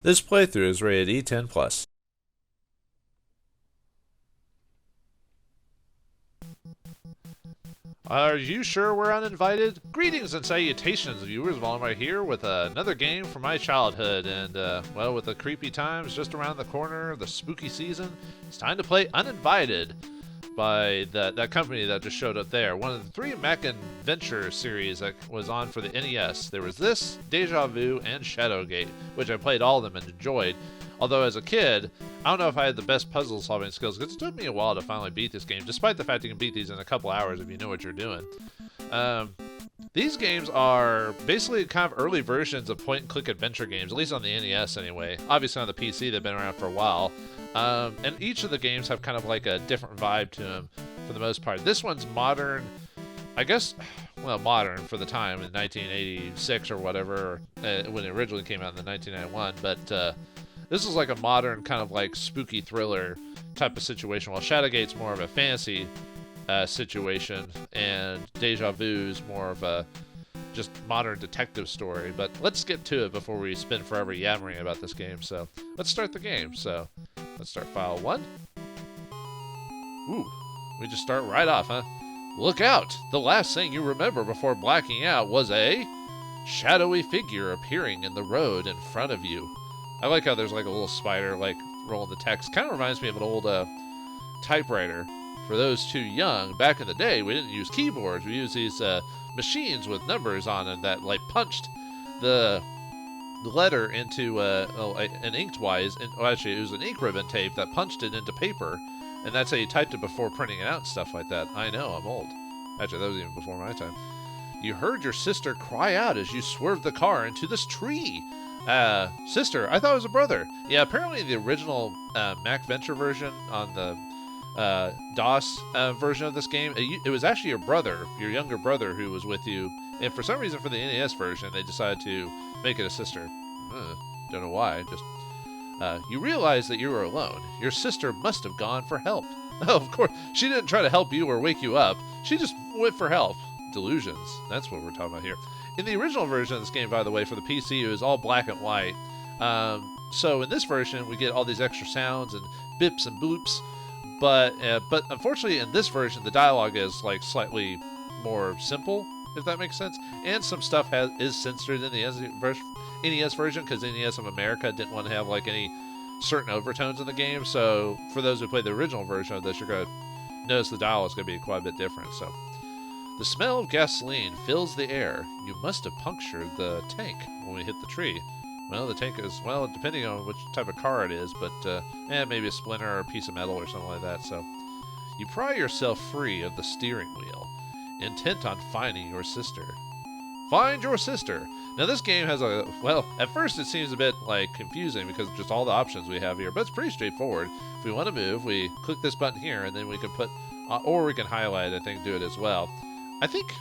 This playthrough is rated E10+. Are you sure we're uninvited? Greetings and salutations, viewers. Vauldemare here with another game from my childhood. And, well, with the creepy times just around the corner, the spooky season, it's time to play Uninvited by that company that just showed up there. One of the three MacVenture series that was on for the NES. There was this, Deja Vu, and Shadowgate, which I played all of them and enjoyed. Although as a kid, I don't know if I had the best puzzle solving skills because it took me a while to finally beat this game, despite the fact you can beat these in a couple hours if you know what you're doing. These games are basically kind of early versions of point-and-click adventure games, at least on the NES anyway. Obviously on the PC they've been around for a while. And each of the games have kind of like a different vibe to them for the most part. This one's modern, I guess, well, modern for the time in 1986 or whatever, when it originally came out in 1991, but this is like a modern kind of like spooky thriller type of situation, while Shadowgate's more of a fantasy situation, and Deja Vu's more of a just modern detective story. But let's get to it before we spend forever yammering about this game. So let's start the game. So let's start file 1. Ooh, we just start right off, huh? Look out! The last thing you remember before blacking out was a shadowy figure appearing in the road in front of you. I like how there's like a little spider like rolling the text. Kind of reminds me of an old typewriter. For those too young, back in the day, we didn't use keyboards. We used these machines with numbers on them that like punched the letter into an inkwise. Actually, it was an ink ribbon tape that punched it into paper, and that's how you typed it before printing it out and stuff like that. I know, I'm old. Actually, that was even before my time. You heard your sister cry out as you swerved the car into this tree. Sister, I thought it was a brother. Yeah, apparently the original MacVenture version on the DOS version of this game, it was actually your brother, your younger brother, who was with you. And for some reason, for the NES version, they decided to make it a sister. Don't know why. Just you realize that you were alone. Your sister must have gone for help. Oh, of course, she didn't try to help you or wake you up. She just went for help. Delusions. That's what we're talking about here. In the original version of this game, by the way, for the PC, it was all black and white. So in this version, we get all these extra sounds and bips and bloops. But unfortunately, in this version, the dialogue is like slightly more simple, if that makes sense. And some stuff is censored in the NES version because NES of America didn't want to have like any certain overtones in the game. So for those who played the original version of this, you're going to notice the dialogue is going to be quite a bit different. So. The smell of gasoline fills the air. You must have punctured the tank when we hit the tree. Well, the tank is, well, depending on which type of car it is, but maybe a splinter or a piece of metal or something like that. So you pry yourself free of the steering wheel, intent on finding your sister. Find your sister. Now this game has well, at first it seems a bit like confusing because of just all the options we have here, but it's pretty straightforward. If we want to move, we click this button here, and then we can put, or we can highlight, I think, do it as well. I think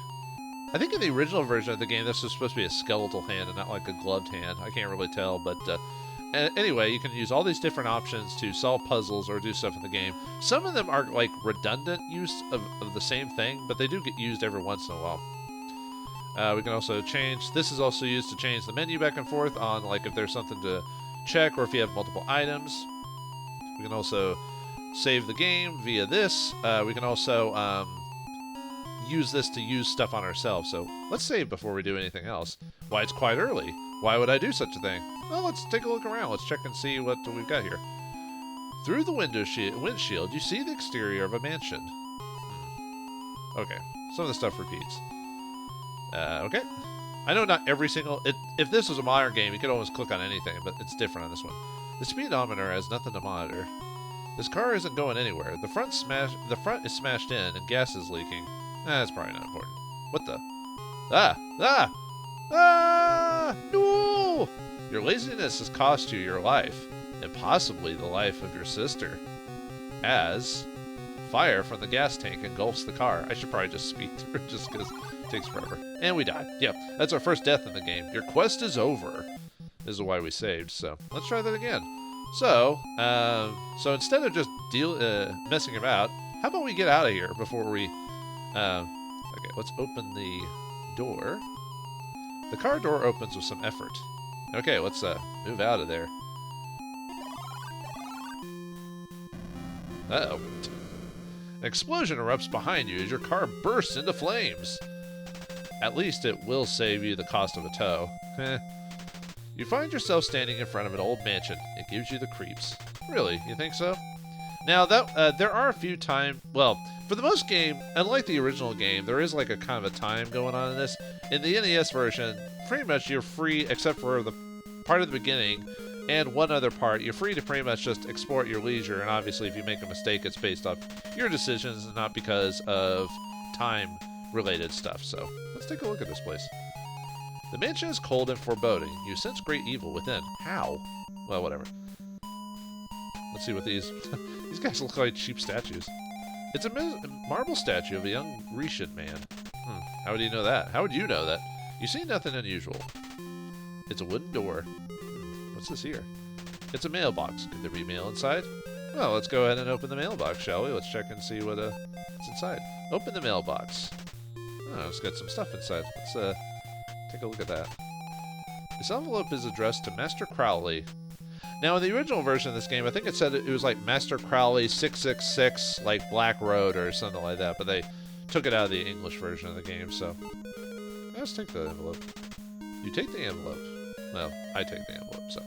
in the original version of the game, this was supposed to be a skeletal hand and not like a gloved hand. I can't really tell, but anyway, you can use all these different options to solve puzzles or do stuff in the game. Some of them are like redundant use of the same thing, but they do get used every once in a while. We can also change, this is also used to change the menu back and forth on like if there's something to check or if you have multiple items. We can also save the game via this. We can also use this to use stuff on ourselves. So let's save before we do anything else. Why, it's quite early. Why would I do such a thing? Well, let's take a look around. Let's check and see what we've got here. Through the windshield, you see the exterior of a mansion. Okay, some of the stuff repeats. Okay. I know not every single... if this was a modern game, you could almost click on anything, but it's different on this one. The speedometer has nothing to monitor. This car isn't going anywhere. The front is smashed in and gas is leaking. That's probably not important. What the? No! Your laziness has cost you your life, and possibly the life of your sister. As fire from the gas tank engulfs the car. I should probably just speed through it just because it takes forever. And we die. Yep, that's our first death in the game. Your quest is over. This is why we saved, so let's try that again. So instead of just messing about, how about we get out of here before we... okay, let's open the door. The car door opens with some effort. Okay, let's move out of there. Uh-oh. An explosion erupts behind you as your car bursts into flames. At least it will save you the cost of a tow. You find yourself standing in front of an old mansion. It gives you the creeps. Really? You think so? Now, that there are a few times... Well, for the most game, unlike the original game, there is like a kind of a time going on in this. In the NES version, pretty much you're free, except for the part of the beginning and one other part, you're free to pretty much just explore at your leisure. And obviously, if you make a mistake, it's based off your decisions and not because of time-related stuff. So, let's take a look at this place. The mansion is cold and foreboding. You sense great evil within. How? Well, whatever. Let's see what these... These guys look like cheap statues. It's a marble statue of a young Grecian man. How would you know that? How would you know that? You see nothing unusual. It's a wooden door. What's this here? It's a mailbox. Could there be mail inside? Well, let's go ahead and open the mailbox, shall we? Let's check and see what's inside. Open the mailbox. Oh, it's got some stuff inside. Let's take a look at that. This envelope is addressed to Master Crowley. Now, in the original version of this game, I think it said it was like Master Crowley 666, like Black Road or something like that, but they took it out of the English version of the game, so... Let's take the envelope. You take the envelope. Well, I take the envelope, so...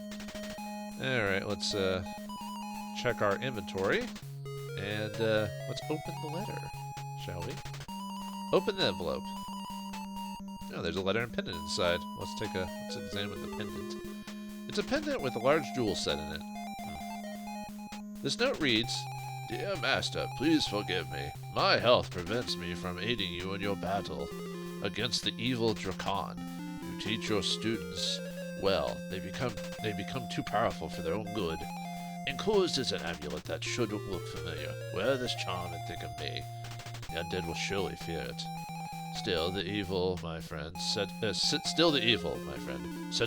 Alright, let's check our inventory, and let's open the letter, shall we? Open the envelope. Oh, there's a letter and pendant inside. Let's examine the pendant. It's a pendant with a large jewel set in it. This note reads, Dear Master, please forgive me. My health prevents me from aiding you in your battle against the evil Drakon. You teach your students well. They become too powerful for their own good. Enclosed is an amulet that should look familiar. Wear this charm and think of me. The undead will surely fear it. Still the evil, my friend, set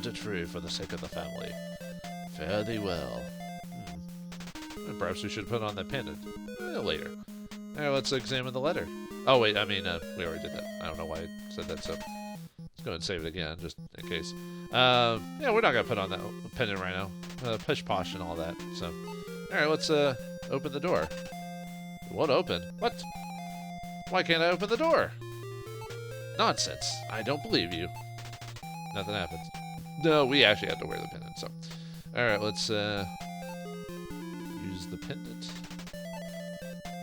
it free for the sake of the family. Fare thee well. And perhaps we should put on that pendant. Later. Alright, let's examine the letter. Oh, wait, I mean, we already did that. I don't know why I said that, so let's go ahead and save it again, just in case. Yeah, we're not going to put on that pendant right now. Push-posh and all that, so. Alright, let's open the door. It won't open. What? Why can't I open the door? Nonsense. I don't believe you. Nothing happens. No, we actually had to wear the pendant, so. Alright, let's use the pendant.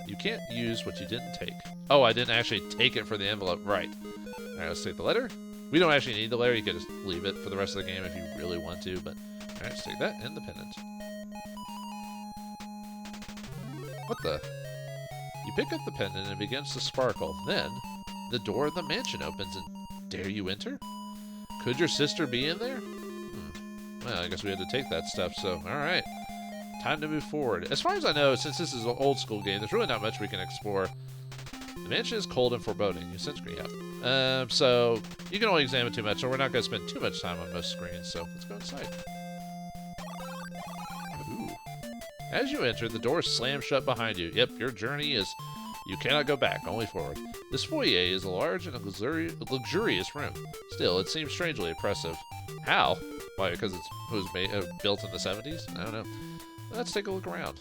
You can't use what you didn't take. Oh, I didn't actually take it for the envelope. Right. Alright, let's take the letter. We don't actually need the letter. You could just leave it for the rest of the game if you really want to, but... Alright, let's take that and the pendant. What the? You pick up the pendant and it begins to sparkle. Then... the door of the mansion opens, and dare you enter? Could your sister be in there? Well, I guess we had to take that stuff, so alright. Time to move forward. As far as I know, since this is an old school game, there's really not much we can explore. The mansion is cold and foreboding. You sense green. So, you can only examine too much, so we're not going to spend too much time on most screens, so let's go inside. Ooh. As you enter, the door slams shut behind you. Yep, your journey is... You cannot go back, only forward. This foyer is a large and luxurious room. Still, it seems strangely oppressive. How? Why, because it was built in the 70s? I don't know. Let's take a look around.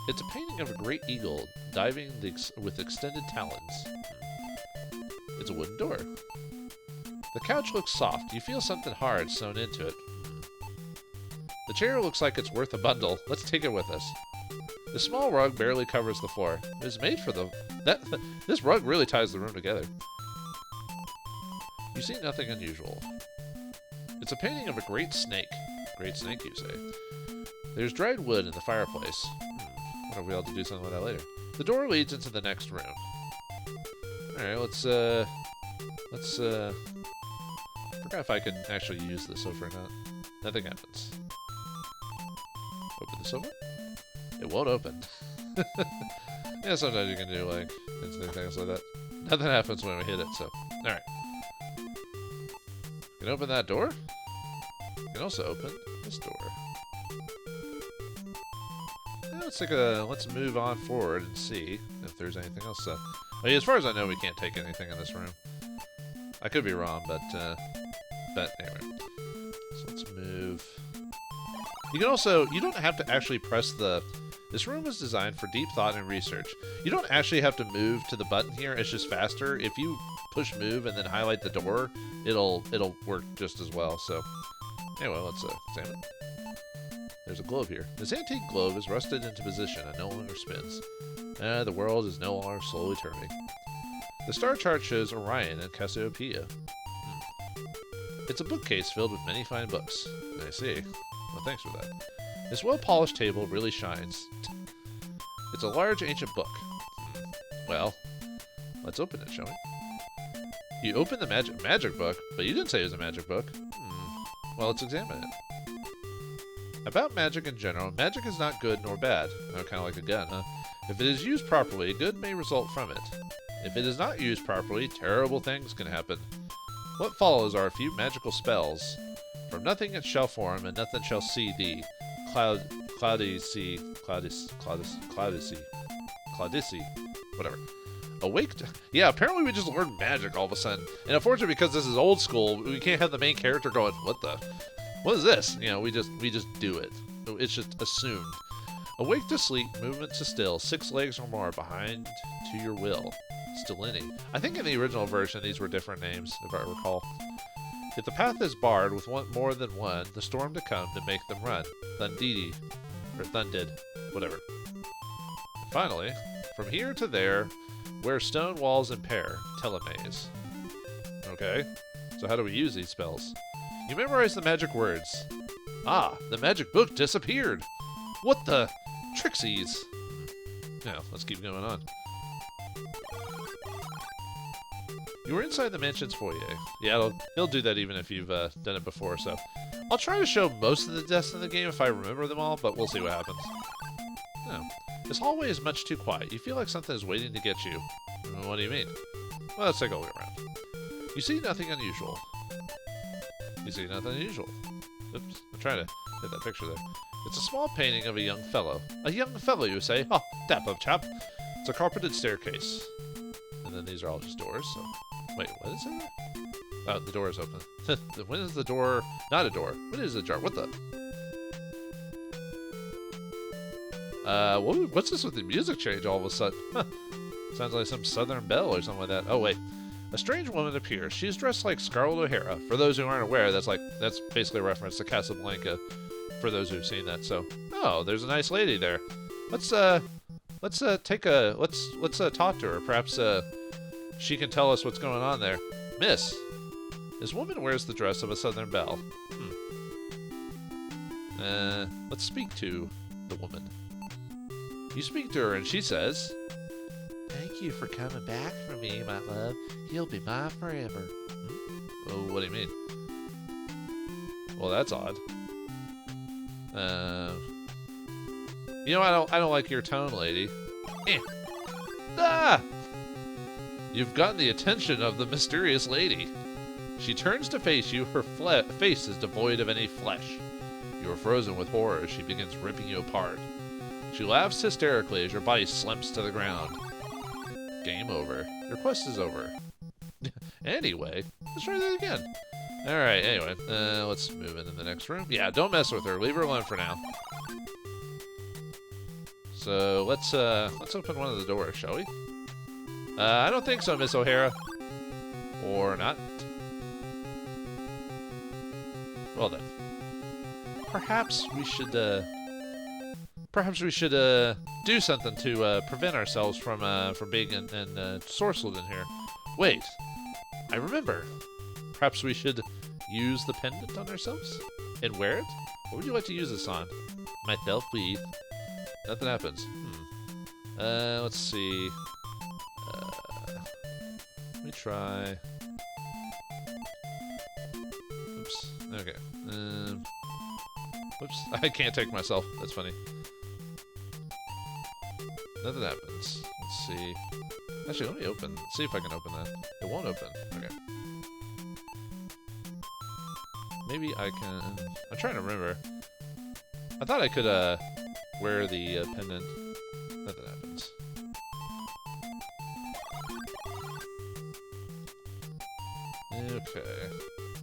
It's a painting of a great eagle diving with extended talons. It's a wooden door. The couch looks soft. You feel something hard sewn into it. The chair looks like it's worth a bundle. Let's take it with us. The small rug barely covers the floor. It was made for this rug really ties the room together. You see nothing unusual. It's a painting of a great snake. Great snake, you say? There's dried wood in the fireplace. Wonder if we'll be able to do something with that later. The door leads into the next room. Alright, let's forgot if I could actually use the sofa or not. Nothing happens. Open the sofa? It won't open. Yeah, sometimes you can do, like, instant things like that. Nothing happens when we hit it, so... Alright. You can open that door. You can also open this door. Yeah, let's move on forward and see if there's anything else. I mean, as far as I know, we can't take anything in this room. I could be wrong, but anyway. So let's move... You can also... You don't have to actually press the This room was designed for deep thought and research. You don't actually have to move to the button here, it's just faster. If you push move and then highlight the door, it'll work just as well. So anyway, let's examine. There's a globe here. This antique globe is rusted into position and no longer spins. The world is no longer slowly turning. The star chart shows Orion and Cassiopeia. It's a bookcase filled with many fine books. I see. Well, thanks for that. This well-polished table really shines. It's a large ancient book. Well, let's open it, shall we? You opened the magic book, but you didn't say it was a magic book. Well, let's examine it. About magic in general, magic is not good nor bad. Oh, kind of like a gun, huh? If it is used properly, good may result from it. If it is not used properly, terrible things can happen. What follows are a few magical spells. From nothing it shall form, and nothing shall see thee. Cloudicy, whatever. Awake to... Yeah, apparently we just learned magic all of a sudden. And unfortunately, because this is old school, we can't have the main character going, what is this? You know, we just do it. It's just assumed. Awake to sleep, movement to still, 6 legs or more, behind to your will. Stellini. I think in the original version these were different names, if I recall. If the path is barred with more than one, the storm to come to make them run. Thundidi. Or Thundid. Whatever. And finally, from here to there, where stone walls impair. Telemaze. Okay. So how do we use these spells? You memorize the magic words. Ah, the magic book disappeared! What the... Trixies! Now, let's keep going on. You were inside the mansion's foyer. Yeah, he'll do that even if you've done it before, so... I'll try to show most of the deaths in the game if I remember them all, but we'll see what happens. No. This hallway is much too quiet. You feel like something is waiting to get you. What do you mean? Well, let's take a look around. You see nothing unusual. You see nothing unusual. Oops, I'm trying to hit that picture there. It's a small painting of a young fellow. A young fellow, you say? Oh, dap up, chap. It's a carpeted staircase. And then these are all just doors, so... Wait, what is it there? Oh, the door is open. When is the door... Not a door. When is the jar? What the... what's this with the music change all of a sudden? Huh. Sounds like some Southern Belle or something like that. Oh, wait. A strange woman appears. She is dressed like Scarlett O'Hara. For those who aren't aware, that's basically a reference to Casablanca. For those who've seen that, so... Oh, there's a nice lady there. Let's talk to her. Perhaps, she can tell us what's going on there. Miss, this woman wears the dress of a Southern belle. Let's speak to the woman. You speak to her and she says, "Thank you for coming back for me, my love. He'll be mine forever." Oh, what do you mean? Well, that's odd. You know, I don't like your tone, lady. Ah! You've gotten the attention of the mysterious lady. She turns to face you. Her face is devoid of any flesh. You are frozen with horror as she begins ripping you apart. She laughs hysterically as your body slumps to the ground. Game over. Your quest is over. Anyway, let's try that again. Alright, anyway, let's move into the next room. Yeah, don't mess with her. Leave her alone for now. So, let's open one of the doors, shall we? I don't think so, Miss O'Hara. Or not. Well then. Perhaps we should do something to prevent ourselves from being ensorcelled in here. Wait, I remember. Perhaps we should use the pendant on ourselves and wear it. What would you like to use this on? Myself, please. Nothing happens. Let's see. Let me try. Oops. Okay. Oops. I can't take myself. That's funny. Nothing happens. Let's see. Actually, let me open. See if I can open that. It won't open. Okay. Maybe I can... I'm trying to remember. I thought I could, wear the pendant. Nothing happens. Okay.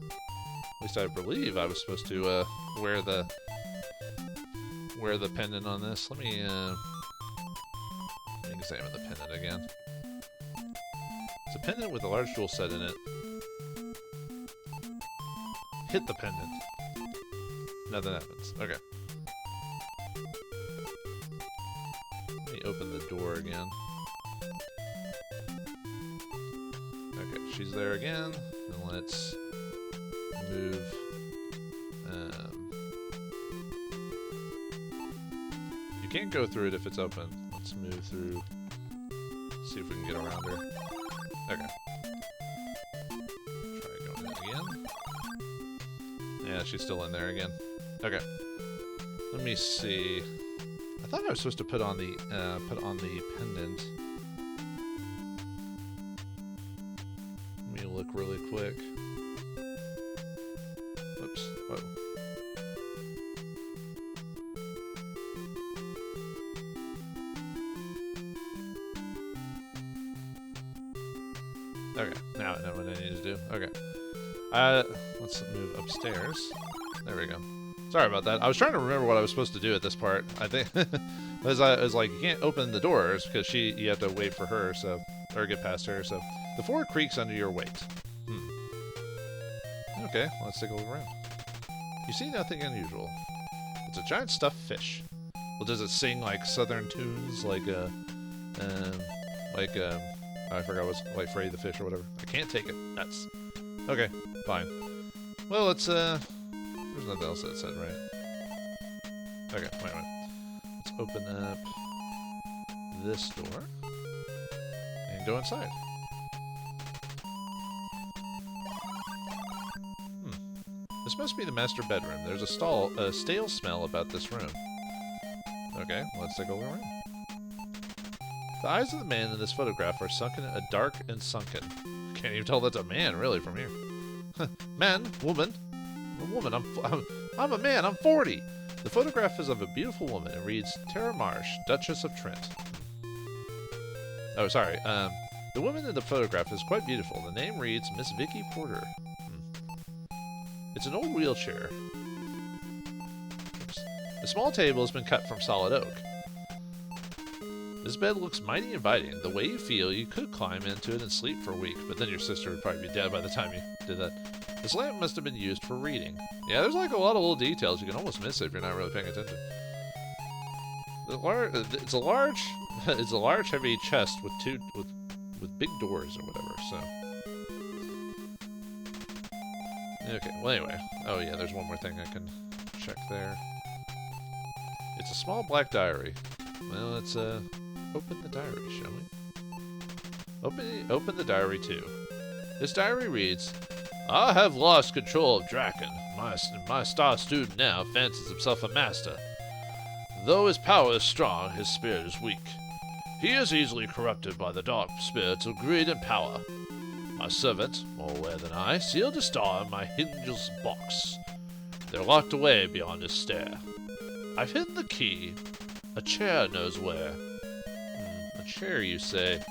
At least I believe I was supposed to, wear wear the pendant on this. Let me examine the pendant again. It's a pendant with a large jewel set in it. Hit the pendant. Nothing happens. Okay. Let me open the door again. Okay, she's there again. And let's move. You can't go through it if it's open. Let's move through. See if we can get around her. Okay. Try going in again. Yeah, she's still in there again. Okay. Let me see. I thought I was supposed to put on the pendant. Let me look really quick. Oops. Whoa. Okay, now I know what I need to do. Okay. Let's move upstairs. There we go. Sorry about that. I was trying to remember what I was supposed to do at this part. I think because I was like, you can't open the doors because you have to wait for her, so or get past her. So the floor creaks under your weight. Okay, let's take a look around. You see nothing unusual. It's a giant stuffed fish. Well, does it sing like southern tunes, like I forgot what's like Freddy the Fish or whatever. I can't take it. That's okay. Fine. Well, let's there's nothing else that said, right? Okay, wait. Let's open up this door and go inside. This must be the master bedroom. There's a stale smell about this room. Okay, let's take a look around. The eyes of the man in this photograph are sunken, dark and sunken. Can't even tell that's a man, really, from here. Man, woman. I'm a woman. I'm a man. I'm 40. The photograph is of a beautiful woman. It reads, Tara Marsh, Duchess of Trent. Oh, sorry. The woman in the photograph is quite beautiful. The name reads Miss Vicky Porter. It's an old wheelchair. Oops. The small table has been cut from solid oak. This bed looks mighty inviting. The way you feel, you could climb into it and sleep for a week, but then your sister would probably be dead by the time you did that. This lamp must have been used for reading. Yeah, there's like a lot of little details you can almost miss if you're not really paying attention. It's a large heavy chest with big doors or whatever. So okay. Well, anyway. Oh yeah, there's one more thing I can check there. It's a small black diary. Well, let's open the diary, shall we? Open the diary too. This diary reads, I have lost control of Draken. My star student now fancies himself a master. Though his power is strong, his spirit is weak. He is easily corrupted by the dark spirits of greed and power. My servant, more aware than I, sealed a star in my hingeless box. They're locked away beyond his stair. I've hidden the key. A chair knows where. A chair, you say?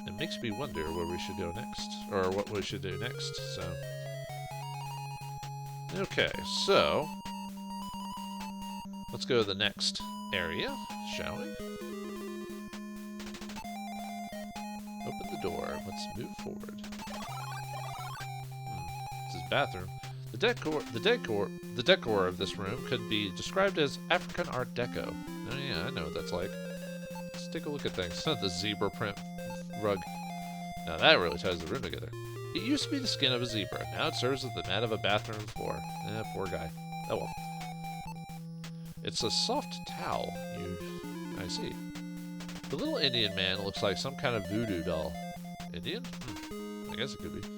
It makes me wonder where we should go next. Or what we should do next, so. Okay, so. Let's go to the next area, shall we? Open the door. Let's move forward. This is bathroom. The decor of this room could be described as African Art Deco. Oh yeah, I know what that's like. Let's take a look at things. The zebra print rug. Now that really ties the room together. It used to be the skin of a zebra. Now it serves as the mat of a bathroom floor. Poor guy. Oh well. It's a soft towel. I see. The little Indian man looks like some kind of voodoo doll. Indian? I guess it could be.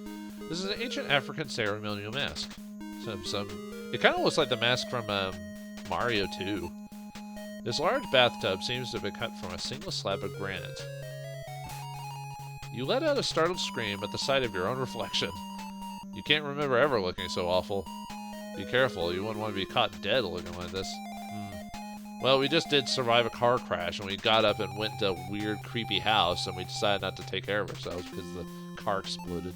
This is an ancient African ceremonial mask. It kind of looks like the mask from Mario 2. This large bathtub seems to have been cut from a single slab of granite. You let out a startled scream at the sight of your own reflection. You can't remember ever looking so awful. Be careful, you wouldn't want to be caught dead looking like this. Well, we just did survive a car crash, and we got up and went to a weird, creepy house, and we decided not to take care of ourselves because the car exploded.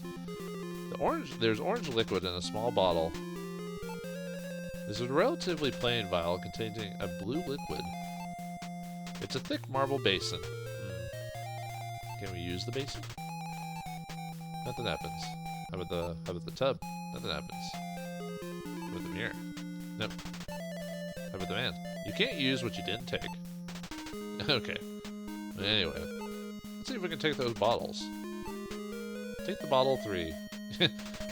There's orange liquid in a small bottle. This is a relatively plain vial containing a blue liquid. It's a thick marble basin. Can we use the basin? Nothing happens. How about the tub? Nothing happens. How about the mirror? Nope. How about the man? You can't use what you didn't take. Okay. Anyway, let's see if we can take those bottles. Take the bottle 3.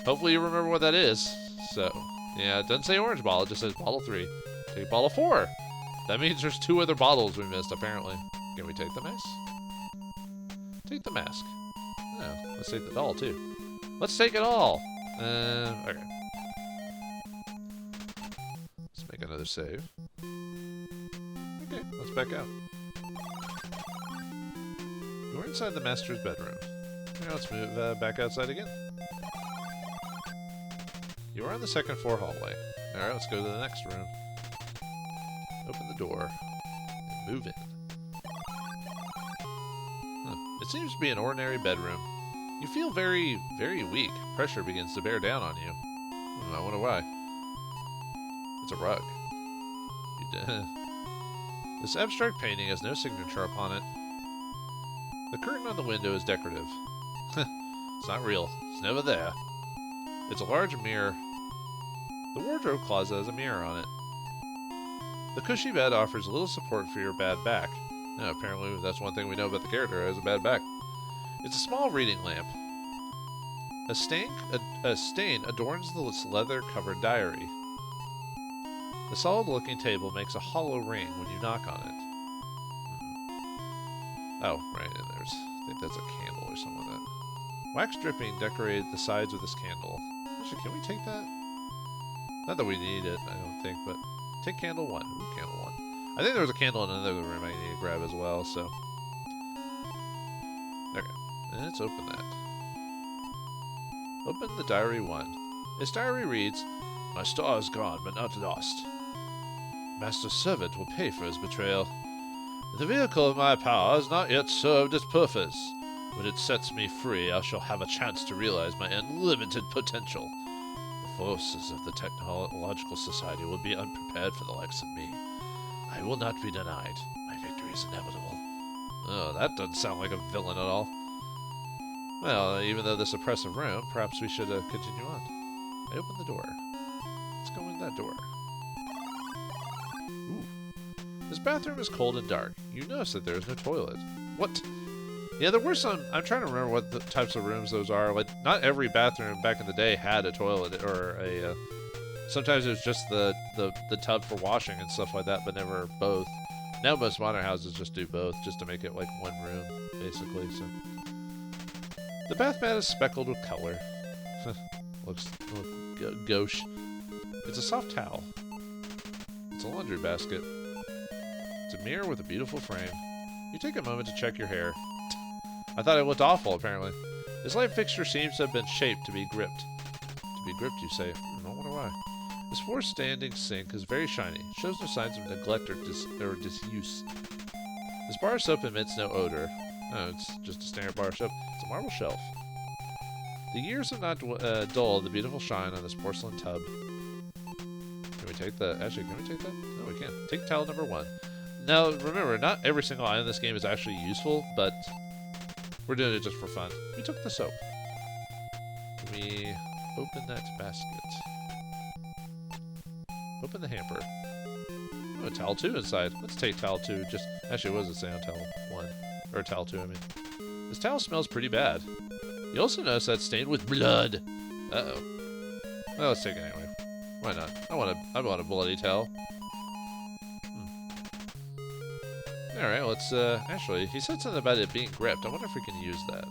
Hopefully you remember what that is. So, yeah, it doesn't say orange bottle, it just says bottle 3. Take bottle 4. That means there's 2 other bottles we missed, apparently. Can we take the mask? Take the mask. No, let's take the doll, too. Let's take it all. Okay. Let's make another save. Okay, let's back out. We're inside the master's bedroom. Now let's move back outside again. You are on the 2nd floor hallway. Alright, let's go to the next room. Open the door. And move in. It seems to be an ordinary bedroom. You feel very, very weak. Pressure begins to bear down on you. I wonder why. It's a rug. This abstract painting has no signature upon it. The curtain on the window is decorative. It's not real. It's never there. It's a large mirror. The wardrobe closet has a mirror on it. The cushy bed offers little support for your bad back. Yeah, apparently that's one thing we know about the character, has a bad back. It's a small reading lamp. A stain adorns the leather-covered diary. The solid-looking table makes a hollow ring when you knock on it. Oh, right, and I think that's a candle or something like that. Wax dripping decorated the sides of this candle. Actually, can we take that? Not that we need it, I don't think, but take candle 1. Ooh, candle 1. I think there was a candle in another room I need to grab as well, so. Okay, and let's open that. Open the diary 1. Its diary reads, "My star is gone, but not lost. Master's servant will pay for his betrayal. The vehicle of my power has not yet served its purpose. When it sets me free, I shall have a chance to realize my unlimited potential. The forces of the technological society will be unprepared for the likes of me. I will not be denied. My victory is inevitable." Oh, that doesn't sound like a villain at all. Well, even though this oppressive room, perhaps we should continue on. I open the door. Let's go in that door. Ooh. This bathroom is cold and dark. You notice that there is no toilet. What? Yeah, there were some. I'm trying to remember what the types of rooms those are. Like, not every bathroom back in the day had a toilet or a. Sometimes it was just the tub for washing and stuff like that, but never both. Now most modern houses just do both, just to make it like one room, basically. So the bath mat is speckled with color. looks gauche. It's a soft towel. It's a laundry basket. It's a mirror with a beautiful frame. You take a moment to check your hair. I thought it looked awful, apparently. This light fixture seems to have been shaped to be gripped. To be gripped, you say? I wonder why. This four-standing sink is very shiny. Shows no signs of neglect or disuse. This bar soap emits no odor. Oh, it's just a standard bar soap. It's a marble shelf. The years have not dulled the beautiful shine on this porcelain tub. Can we take the... Actually, can we take that? No, we can't. Take towel number 1. Now, remember, not every single item in this game is actually useful, but we're doing it just for fun. We took the soap. Can we open that basket? Open the hamper. Oh, a towel 2 inside. Let's take towel 2. Just actually, what does it say on towel 1? Or towel 2, I mean. This towel smells pretty bad. You also notice that stained with blood. Uh-oh. Well, let's take it anyway. Why not? I want a bloody towel. Alright, let's, actually, he said something about it being gripped. I wonder if we can use that.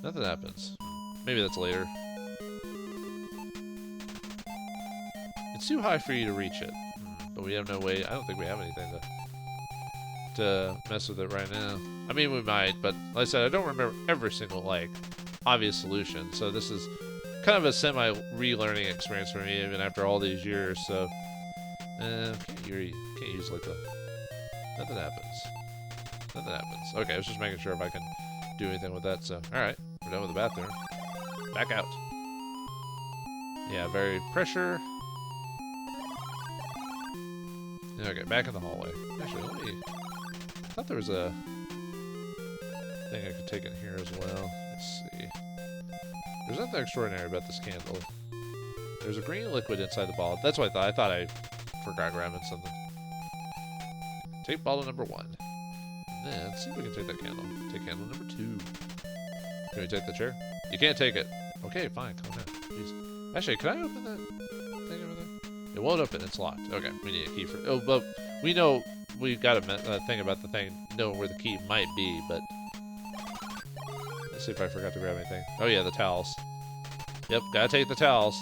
Nothing happens. Maybe that's later. It's too high for you to reach it. But we have no way, I don't think we have anything to mess with it right now. I mean, we might, but like I said, I don't remember every single, like, obvious solution. So this is kind of a semi-relearning experience for me, even after all these years, so... can't use, like, the... Nothing happens. Nothing happens. Okay, I was just making sure if I can do anything with that, so... Alright, we're done with the bathroom. Back out. Yeah, very pressure. Okay, back in the hallway. Actually, let me... I thought there was a thing I could take in here as well. Let's see. There's nothing extraordinary about this candle. There's a green liquid inside the ball. That's what I thought. I thought I forgot grabbing something. Take bottle number 1. And then, let's see if we can take that candle. Take candle number 2. Can we take the chair? You can't take it. Okay, fine. Calm down. Jeez. Actually, can I open that thing over there? It won't open. It's locked. Okay, we need a key for... Oh, but we know... We've got a thing about the thing, knowing where the key might be, but... Let's see if I forgot to grab anything. Oh yeah, the towels. Yep, gotta take the towels.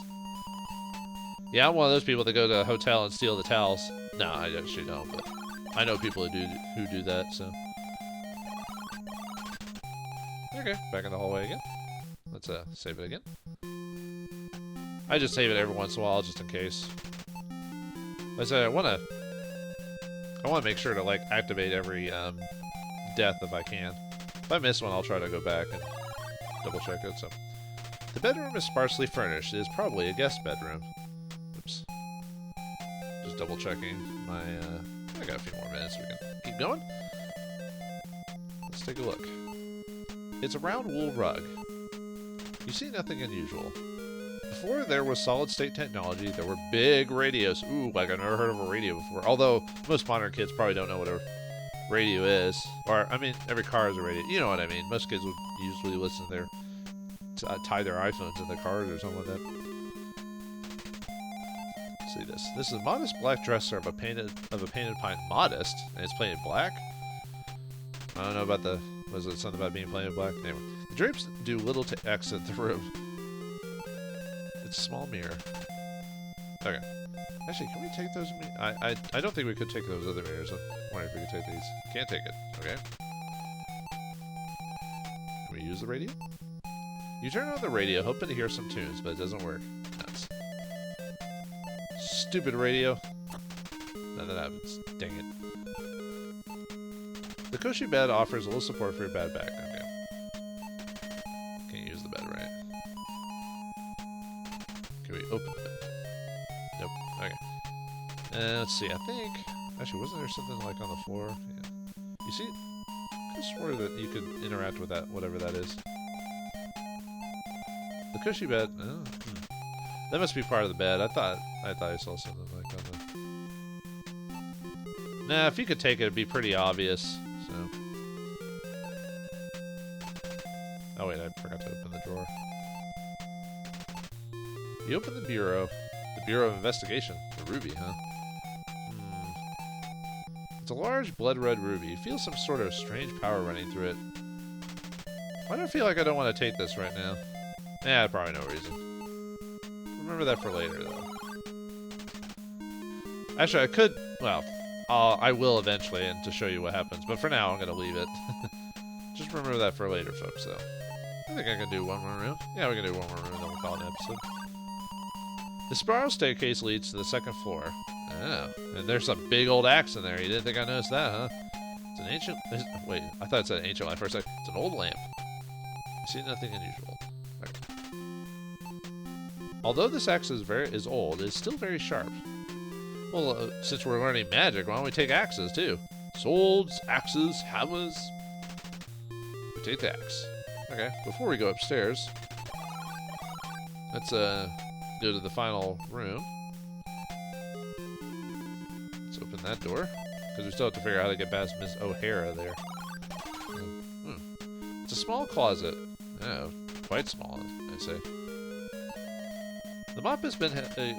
Yeah, I'm one of those people that go to a hotel and steal the towels. No, I actually don't, but I know people who do that, so... Okay, back in the hallway again. Let's save it again. I just save it every once in a while, just in case. Like I said, I wanna make sure to like activate every death if I can. If I miss one, I'll try to go back and double check it. So, the bedroom is sparsely furnished. It is probably a guest bedroom. Oops. Just double checking my. I got a few more minutes. We can keep going. Let's take a look. It's a round wool rug. You see nothing unusual. Before there was solid-state technology, there were big radios. Ooh, like I've never heard of a radio before. Although, most modern kids probably don't know what a radio is. Or, I mean, every car has a radio. You know what I mean. Most kids would usually listen to their... tie their iPhones in their cars or something like that. Let's see this. This is a modest black dresser of a painted pine. Modest? And it's painted black? I don't know about the... Was it something about being painted black? Anyway. The drapes do little to exit the room. It's a small mirror. Okay. Actually, can we take those? I don't think we could take those other mirrors. I'm wondering if we could take these. Can't take it. Okay. Can we use the radio? You turn on the radio, hoping to hear some tunes, but it doesn't work. Nuts. Stupid radio. Nothing happens. Dang it. The cushy bed offers a little support for your bad back. Okay. Can't use the bed, right? Can we open the bed? Nope. Okay. Let's see. I think... Actually, wasn't there something like on the floor? Yeah. You see? I swore that you could interact with that, whatever that is. The cushy bed... Oh, that must be part of the bed. I thought I saw something like on the... Nah, if you could take it, it'd be pretty obvious. So... Oh wait, I forgot to open the drawer. You open the bureau. The Bureau of Investigation. The ruby, huh? It's a large blood red ruby. You feel some sort of strange power running through it. Why do I feel like I don't want to take this right now? Yeah, probably no reason. Remember that for later, though. Actually, I could... Well, I will eventually, and to show you what happens. But for now, I'm going to leave it. Just remember that for later, folks, though. I think I can do one more room. Yeah, we can do one more room, and then we'll call it an episode. The spiral staircase leads to the second floor. Oh, and there's a big old axe in there. You didn't think I noticed that, huh? It's an ancient... Wait, I thought it said ancient lamp for a second. It's an old lamp. You see nothing unusual. Okay. Although this axe is old, it's still very sharp. Well, since we're learning magic, why don't we take axes, too? Swords, axes, hammers. We take the axe. Okay, before we go upstairs, let's go to the final room. Let's open that door, because we still have to figure out how to get past Miss O'Hara there. It's a small closet. Oh, quite small, I'd say. The mop has been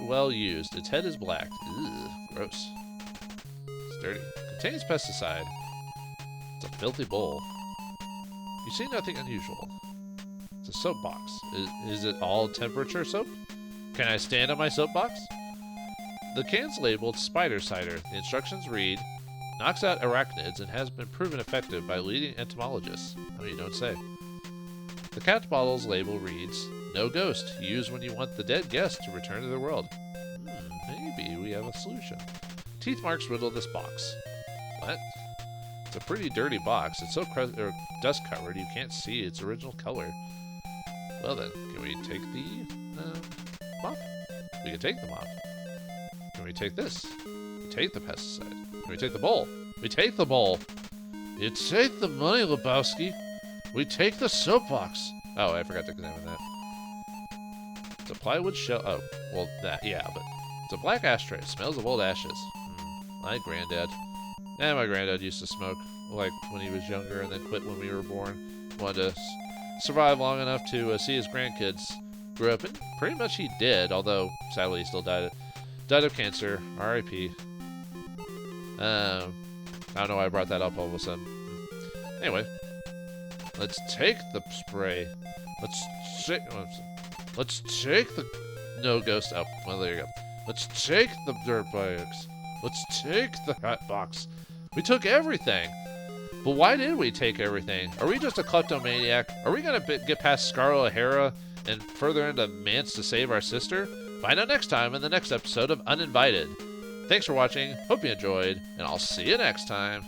well used. Its head is black. Ugh, gross. It's dirty. Contains pesticide. It's a filthy bowl. You see nothing unusual. It's a soap box. Is it all temperature soap? Can I stand on my soapbox? The can's labeled Spider Cider. The instructions read, knocks out arachnids and has been proven effective by leading entomologists. Oh, you don't say. The cat bottle's label reads, no ghost. Use when you want the dead guest to return to the world. Maybe we have a solution. Teeth marks riddle this box. What? It's a pretty dirty box. It's so dust covered you can't see its original color. Well then, can we take the mop? We can take the mop. Can we take this? take the pesticide? Can we take the bowl? We take the bowl. You take the money, Lebowski. We take the soapbox. Oh, I forgot to examine that. It's a plywood shell. Oh, well, that, yeah, but it's a black ashtray. It smells of old ashes. My granddad. And my granddad used to smoke, like, when he was younger and then quit when we were born. Wanted to survive long enough to see his grandkids grow up. And pretty much he did, although, sadly, he still died of cancer. R.I.P. I don't know why I brought that up all of a sudden. Anyway. Let's take the spray. Let's take the... No ghost. Oh, well, there you go. Let's take the dirt bikes. Let's take the hot box. We took everything. But why did we take everything? Are we just a kleptomaniac? Are we going to get past Scarlet O'Hara and further into Mance to save our sister? Find out next time in the next episode of Uninvited. Thanks for watching. Hope you enjoyed. And I'll see you next time.